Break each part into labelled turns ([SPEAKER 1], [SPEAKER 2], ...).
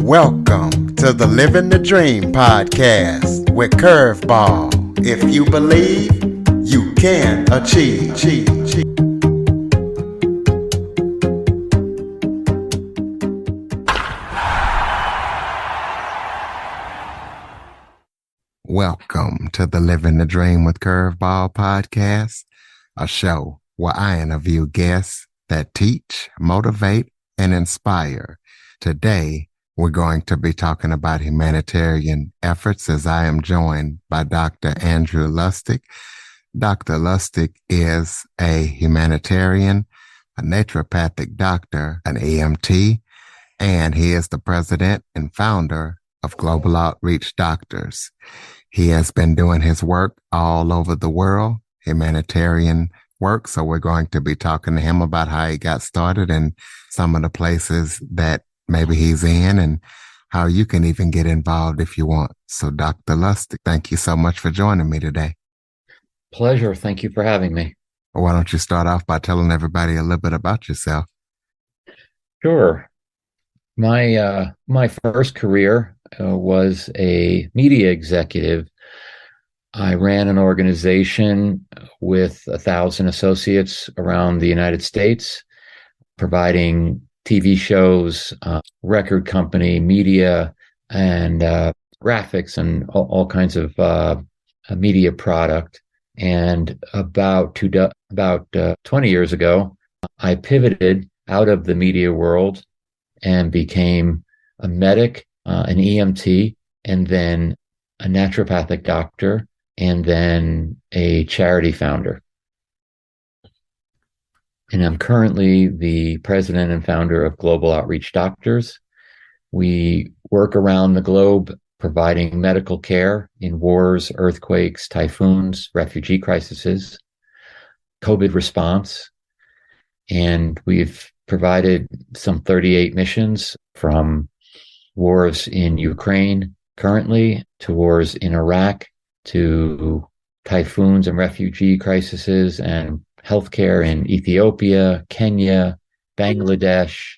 [SPEAKER 1] Welcome to the Living the Dream podcast with Curveball. If you believe, you can achieve. Welcome to the Living the Dream with Curveball podcast, a show where I interview guests that teach, motivate, and inspire. Today, we're going to be talking about humanitarian efforts as I am joined by Dr. Andrew Lustig. Dr. Lustig is a humanitarian, a naturopathic doctor, an EMT, and he is the president and founder of Global Outreach Doctors. He has been doing his work all over the world, humanitarian work. So we're going to be talking to him about how he got started and some of the places that maybe he's in and how you can even get involved if you want. So Dr. Lustig, thank you so much for joining me today.
[SPEAKER 2] Pleasure. Thank you for having me.
[SPEAKER 1] Why don't you start off by telling everybody a little bit about yourself?
[SPEAKER 2] Sure. My first career was a media executive. I ran an organization with 1,000 associates around the United States, providing TV shows, record company, media, and graphics, and all kinds of media product. And about 20 years ago, I pivoted out of the media world and became a medic, an EMT, and then a naturopathic doctor, and then a charity founder. And I'm currently the president and founder of Global Outreach Doctors. We work around the globe providing medical care in wars, earthquakes, typhoons, refugee crises, COVID response. And we've provided some 38 missions, from wars in Ukraine currently to wars in Iraq to typhoons and refugee crises and healthcare in Ethiopia, Kenya, Bangladesh,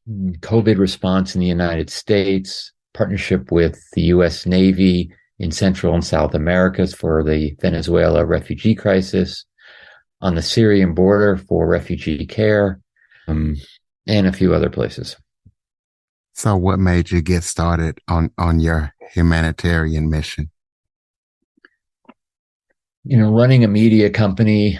[SPEAKER 2] COVID response in the United States, partnership with the U.S. Navy in Central and South Americas for the Venezuela refugee crisis, on the Syrian border for refugee care, and a few other places.
[SPEAKER 1] So what made you get started on your humanitarian mission?
[SPEAKER 2] Running a media company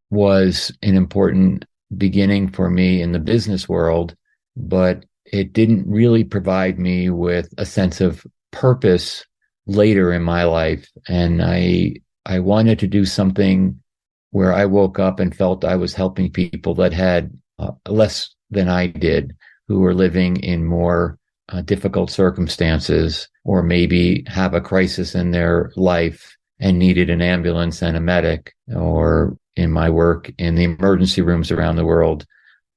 [SPEAKER 2] was an important beginning for me in the business world, but it didn't really provide me with a sense of purpose later in my life. And I wanted to do something where I woke up and felt I was helping people that had less than I did, who were living in more difficult circumstances, or maybe have a crisis in their life and needed an ambulance and a medic, or in my work in the emergency rooms around the world,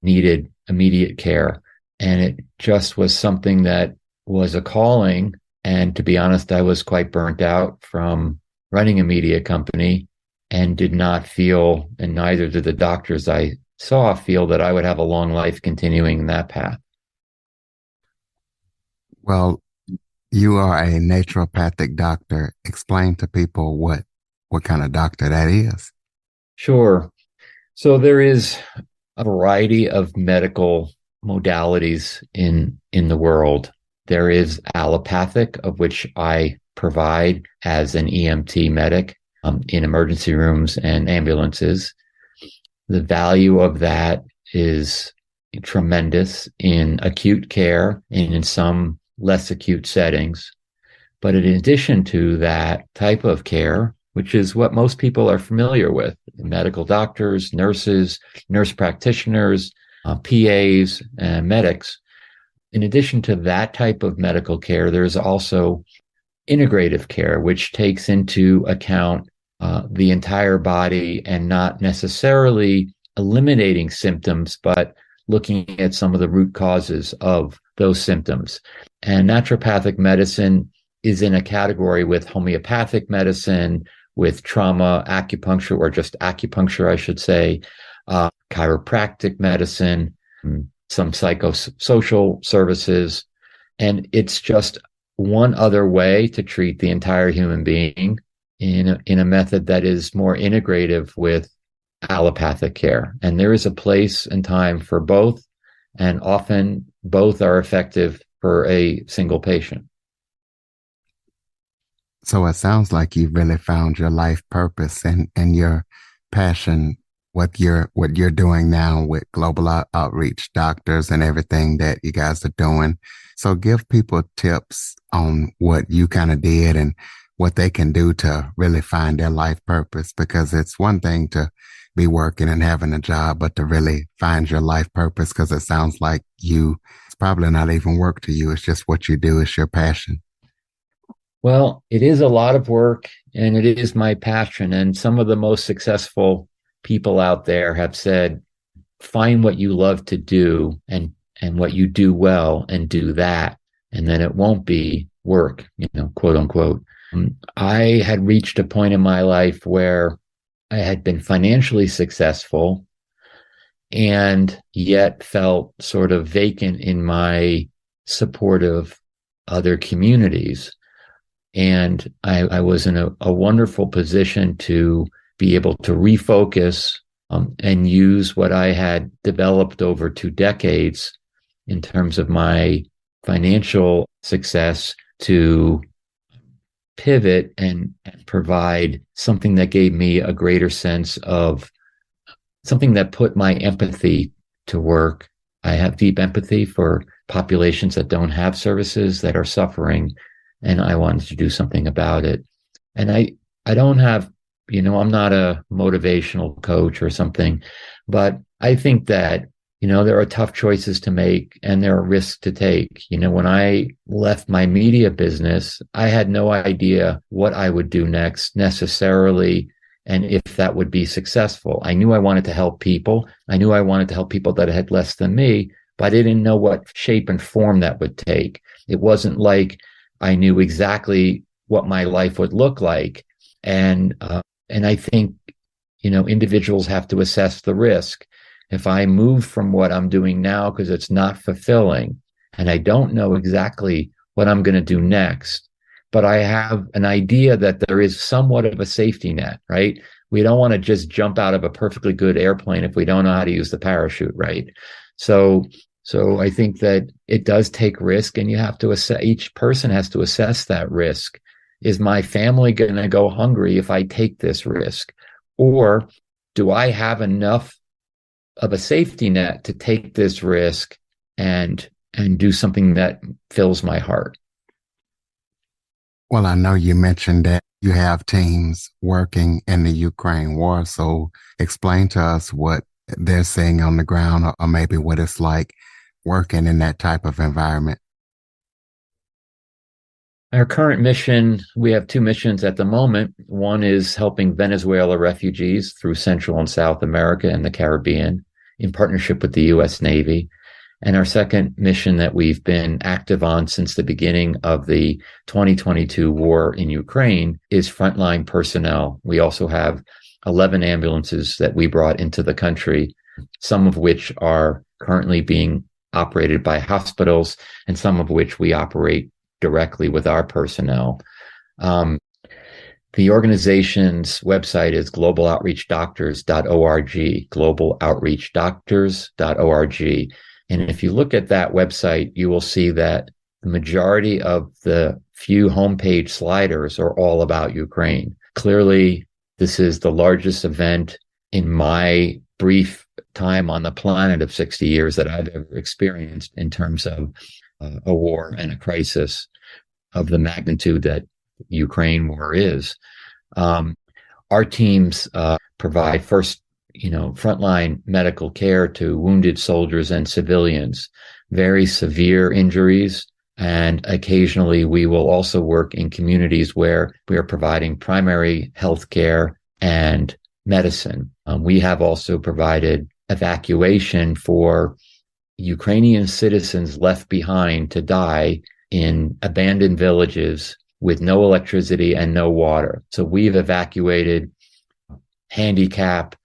[SPEAKER 2] needed immediate care. And it just was something that was a calling. And to be honest, I was quite burnt out from running a media company and did not feel, and neither did the doctors I saw feel, that I would have a long life continuing that path.
[SPEAKER 1] Well, you are a naturopathic doctor. Explain to people what kind of doctor that is.
[SPEAKER 2] Sure. So there is a variety of medical modalities in the world. There is allopathic, of which I provide as an EMT medic in emergency rooms and ambulances. The value of that is tremendous in acute care and in some less acute settings. But in addition to that type of care, which is what most people are familiar with, medical doctors, nurses, nurse practitioners, PAs, and medics, in addition to that type of medical care, there's also integrative care, which takes into account the entire body and not necessarily eliminating symptoms, but looking at some of the root causes of those symptoms. And naturopathic medicine is in a category with homeopathic medicine, with trauma acupuncture, or just acupuncture, I should say, chiropractic medicine, some psychosocial services. And it's just one other way to treat the entire human being in a method that is more integrative with allopathic care. And there is a place and time for both, and often both are effective for a single patient.
[SPEAKER 1] So it sounds like you've really found your life purpose and your passion, what you're doing now with global outreach doctors and everything that you guys are doing. So give people tips on what you kind of did and what they can do to really find their life purpose, because it's one thing to be working and having a job, but to really find your life purpose, because it sounds like it's probably not even work to you. It's just what you do. It's your passion.
[SPEAKER 2] Well, it is a lot of work and it is my passion. And some of the most successful people out there have said, find what you love to do and what you do well and do that. And then it won't be work, quote unquote. I had reached a point in my life where I had been financially successful and yet felt sort of vacant in my support of other communities. And I was in a wonderful position to be able to refocus and use what I had developed over 2 decades in terms of my financial success to pivot and provide something that gave me a greater sense of something that put my empathy to work. I have deep empathy for populations that don't have services, that are suffering, and I wanted to do something about it. And I don't have, I'm not a motivational coach or something, but I think that, there are tough choices to make and there are risks to take. When I left my media business, I had no idea what I would do next necessarily and if that would be successful. I knew I wanted to help people. I knew I wanted to help people that had less than me, but I didn't know what shape and form that would take. It wasn't like I knew exactly what my life would look like. And I think, individuals have to assess the risk. If I move from what I'm doing now because it's not fulfilling and I don't know exactly what I'm going to do next, but I have an idea that there is somewhat of a safety net, right? We don't want to just jump out of a perfectly good airplane if we don't know how to use the parachute, right? So I think that it does take risk, and you have to assess, each person has to assess that risk. Is my family going to go hungry if I take this risk? Or do I have enough of a safety net to take this risk and do something that fills my heart?
[SPEAKER 1] Well, I know you mentioned that you have teams working in the Ukraine war. So explain to us what they're seeing on the ground, or maybe what it's like working in that type of environment.
[SPEAKER 2] Our current mission, we have 2 missions at the moment. One is helping Venezuela refugees through Central and South America and the Caribbean in partnership with the U.S. Navy. And our second mission that we've been active on since the beginning of the 2022 war in Ukraine is frontline personnel. We also have 11 ambulances that we brought into the country, some of which are currently being operated by hospitals and some of which we operate directly with our personnel. The organization's website is globaloutreachdoctors.org, globaloutreachdoctors.org. And if you look at that website, you will see that the majority of the few homepage sliders are all about Ukraine. Clearly, this is the largest event in my brief time on the planet of 60 years that I've ever experienced in terms of a war and a crisis of the magnitude that Ukraine war is. Our teams provide frontline medical care to wounded soldiers and civilians, very severe injuries. And occasionally we will also work in communities where we are providing primary health care and medicine. We have also provided evacuation for Ukrainian citizens left behind to die in abandoned villages with no electricity and no water. So we've evacuated handicap,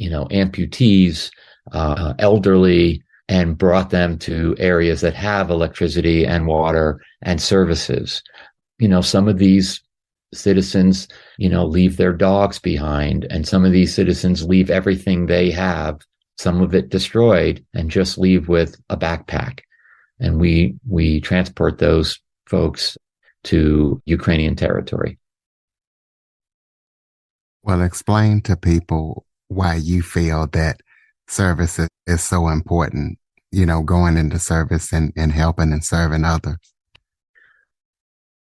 [SPEAKER 2] amputees, elderly, and brought them to areas that have electricity and water and services. Some of these citizens, leave their dogs behind, and some of these citizens leave everything they have, some of it destroyed, and just leave with a backpack. And we transport those folks to Ukrainian territory.
[SPEAKER 1] Well, explain to people why you feel that service is so important, going into service and helping and serving others.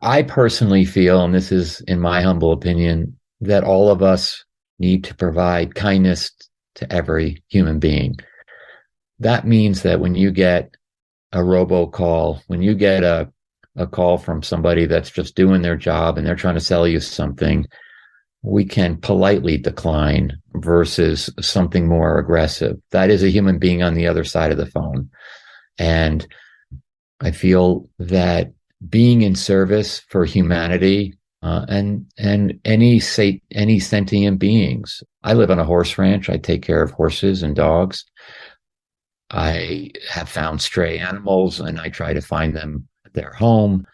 [SPEAKER 2] I personally feel, and this is in my humble opinion, that all of us need to provide kindness to every human being. That means that when you get a robocall, when you get a call from somebody that's just doing their job and they're trying to sell you something, we can politely decline versus something more aggressive. That is a human being on the other side of the phone. And I feel that being in service for humanity and any sentient beings. I live on a horse ranch. I take care of horses and dogs. I have found stray animals and I try to find them their home.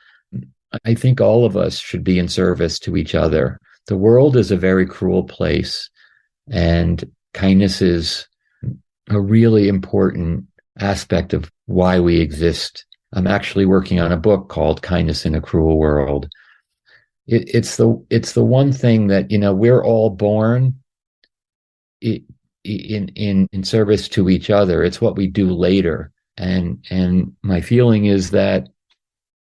[SPEAKER 2] I think all of us should be in service to each other. The world is a very cruel place, and kindness is a really important aspect of why we exist. I'm actually working on a book called Kindness in a Cruel World. It's the one thing that, we're all born in service to each other. It's what we do later. And my feeling is that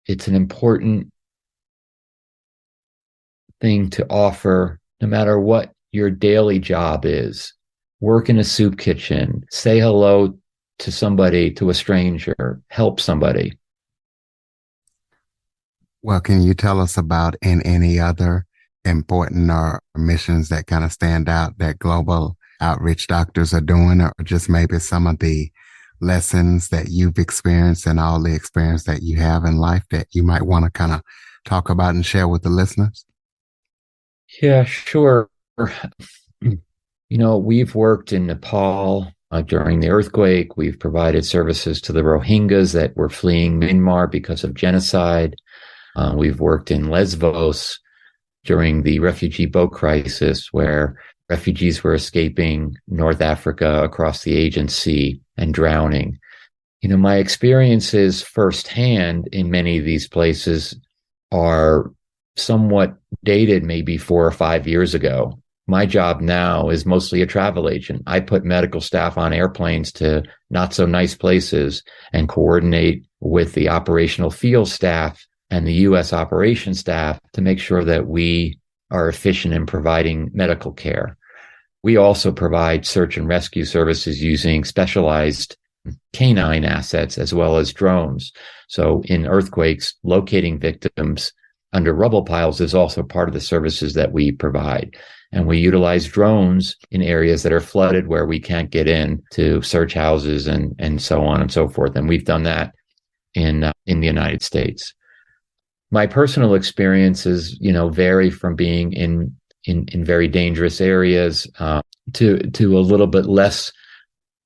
[SPEAKER 2] it's an important thing to offer, no matter what your daily job is. Work in a soup kitchen, say hello to somebody, to a stranger, help somebody.
[SPEAKER 1] Well, can you tell us about any other important or missions that kind of stand out that global outreach doctors are doing, or just maybe some of the lessons that you've experienced and all the experience that you have in life that you might want to kind of talk about and share with the listeners?
[SPEAKER 2] Yeah, sure. We've worked in Nepal during the earthquake. We've provided services to the Rohingyas that were fleeing Myanmar because of genocide. We've worked in Lesbos during the refugee boat crisis, where refugees were escaping North Africa across the Aegean Sea and drowning. My experiences firsthand in many of these places are somewhat dated, maybe 4 or 5 years ago. My job now is mostly a travel agent. I put medical staff on airplanes to not so nice places and coordinate with the operational field staff and the U.S. operations staff to make sure that we are efficient in providing medical care. We also provide search and rescue services using specialized canine assets as well as drones. So in earthquakes, locating victims under rubble piles is also part of the services that we provide. And we utilize drones in areas that are flooded where we can't get in to search houses and so on and so forth. And we've done that in the United States. My personal experiences, vary from being in very dangerous areas to a little bit less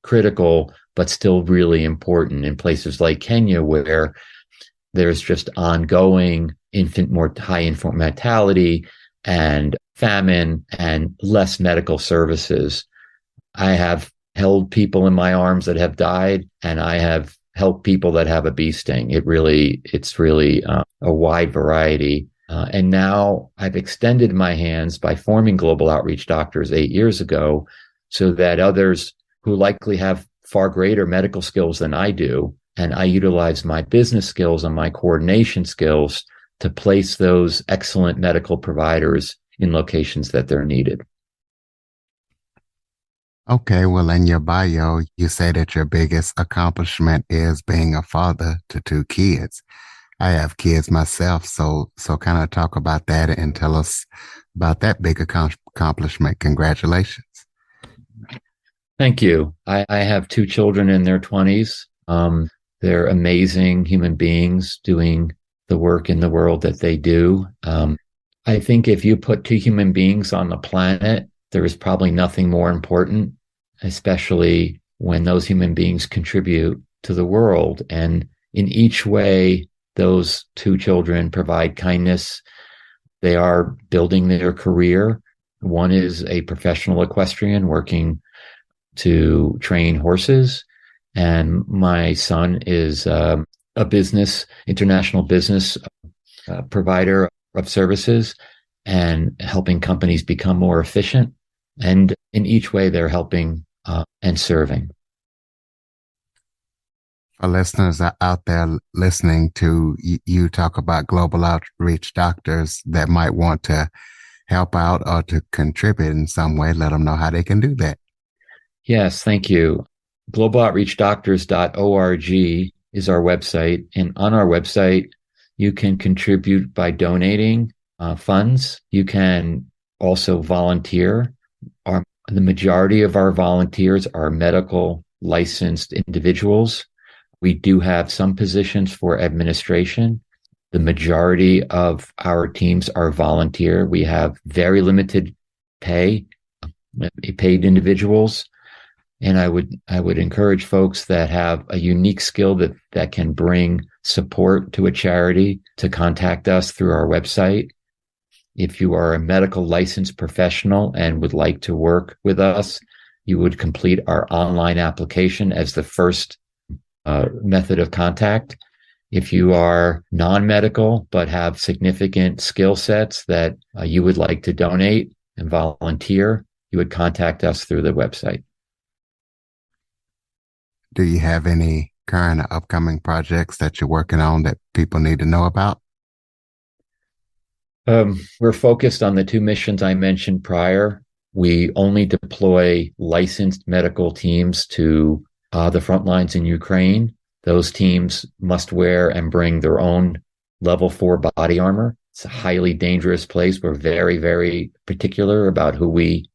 [SPEAKER 2] critical, but still really important in places like Kenya, where there's just ongoing high infant mortality and famine and less medical services. I have held people in my arms that have died, and I have helped people that have a bee sting. It's really a wide variety. And now I've extended my hands by forming Global Outreach Doctors 8 years ago, so that others who likely have far greater medical skills than I do, and I utilize my business skills and my coordination skills to place those excellent medical providers in locations that they're needed.
[SPEAKER 1] Okay, well, in your bio, you say that your biggest accomplishment is being a father to 2 kids. I have kids myself, so kind of talk about that and tell us about that big accomplishment. Congratulations.
[SPEAKER 2] Thank you. I have 2 children in their 20s. They're amazing human beings doing the work in the world that they do. I think if you put 2 human beings on the planet, there is probably nothing more important, especially when those human beings contribute to the world. And in each way, those two children provide kindness. They are building their career. One is a professional equestrian working to train horses. And my son is a international business provider of services and helping companies become more efficient. And in each way, they're helping and serving.
[SPEAKER 1] For listeners out there listening to you talk about global outreach doctors that might want to help out or to contribute in some way, let them know how they can do that.
[SPEAKER 2] Yes, thank you. globaloutreachdoctors.org is our website. And on our website, you can contribute by donating funds. You can also volunteer. The majority of our volunteers are medical licensed individuals. We do have some positions for administration. The majority of our teams are volunteer. We have very limited paid individuals. And I would encourage folks that have a unique skill that can bring support to a charity to contact us through our website. If you are a medical licensed professional and would like to work with us, you would complete our online application as the first method of contact. If you are non-medical but have significant skill sets that you would like to donate and volunteer, you would contact us through the website.
[SPEAKER 1] Do you have any current or upcoming projects that you're working on that people need to know about?
[SPEAKER 2] We're focused on the two missions I mentioned prior. We only deploy licensed medical teams to the front lines in Ukraine. Those teams must wear and bring their own level 4 body armor. It's a highly dangerous place. We're very, very particular about who we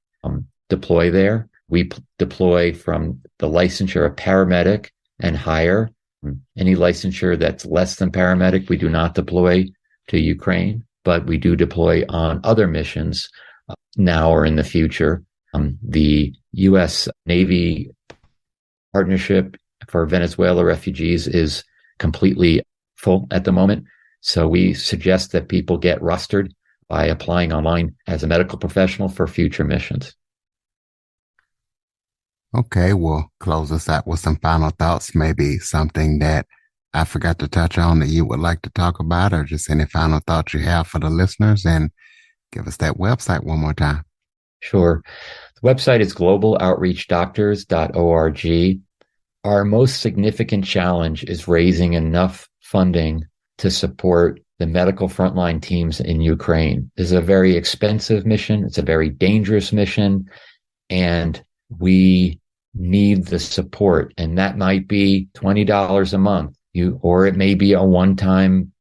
[SPEAKER 2] deploy there. We deploy from the licensure of paramedic and higher. Any licensure that's less than paramedic, we do not deploy to Ukraine, but we do deploy on other missions now or in the future. The U.S. Navy partnership for Venezuela refugees is completely full at the moment. So we suggest that people get rostered by applying online as a medical professional for future missions.
[SPEAKER 1] Okay, we'll close us out with some final thoughts, maybe something that I forgot to touch on that you would like to talk about, or just any final thoughts you have for the listeners, and give us that website one more time.
[SPEAKER 2] Sure. The website is globaloutreachdoctors.org. Our most significant challenge is raising enough funding to support the medical frontline teams in Ukraine. This is a very expensive mission. It's a very dangerous mission, and we need the support. And that might be $20 a month, or it may be a one-time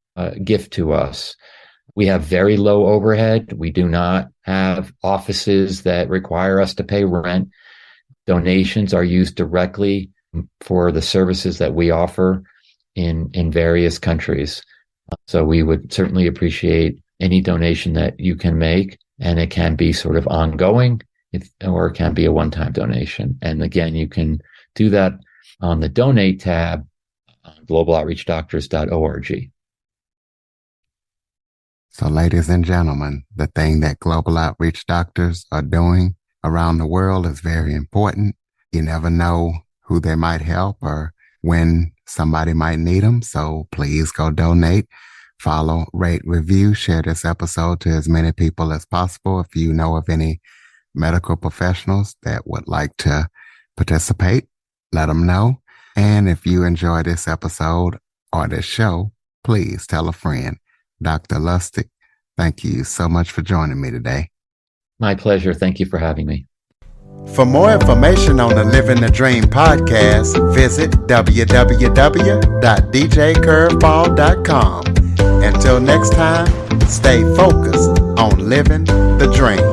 [SPEAKER 2] gift to us. We have very low overhead. We do not have offices that require us to pay rent. Donations are used directly for the services that we offer in various countries. So we would certainly appreciate any donation that you can make, and it can be sort of ongoing, or it can be a one-time donation. And again, you can do that on the donate tab on globaloutreachdoctors.org.
[SPEAKER 1] So ladies and gentlemen, the thing that Global Outreach Doctors are doing around the world is very important. You never know who they might help or when somebody might need them. So please go donate, follow, rate, review, share this episode to as many people as possible. If you know of any medical professionals that would like to participate, let them know. And if you enjoy this episode or this show, please tell a friend. Dr. Lustig, thank you so much for joining me today.
[SPEAKER 2] My pleasure. Thank you for having me.
[SPEAKER 1] For more information on the Living the Dream podcast, visit www.djcurveball.com. Until next time, stay focused on living the dream.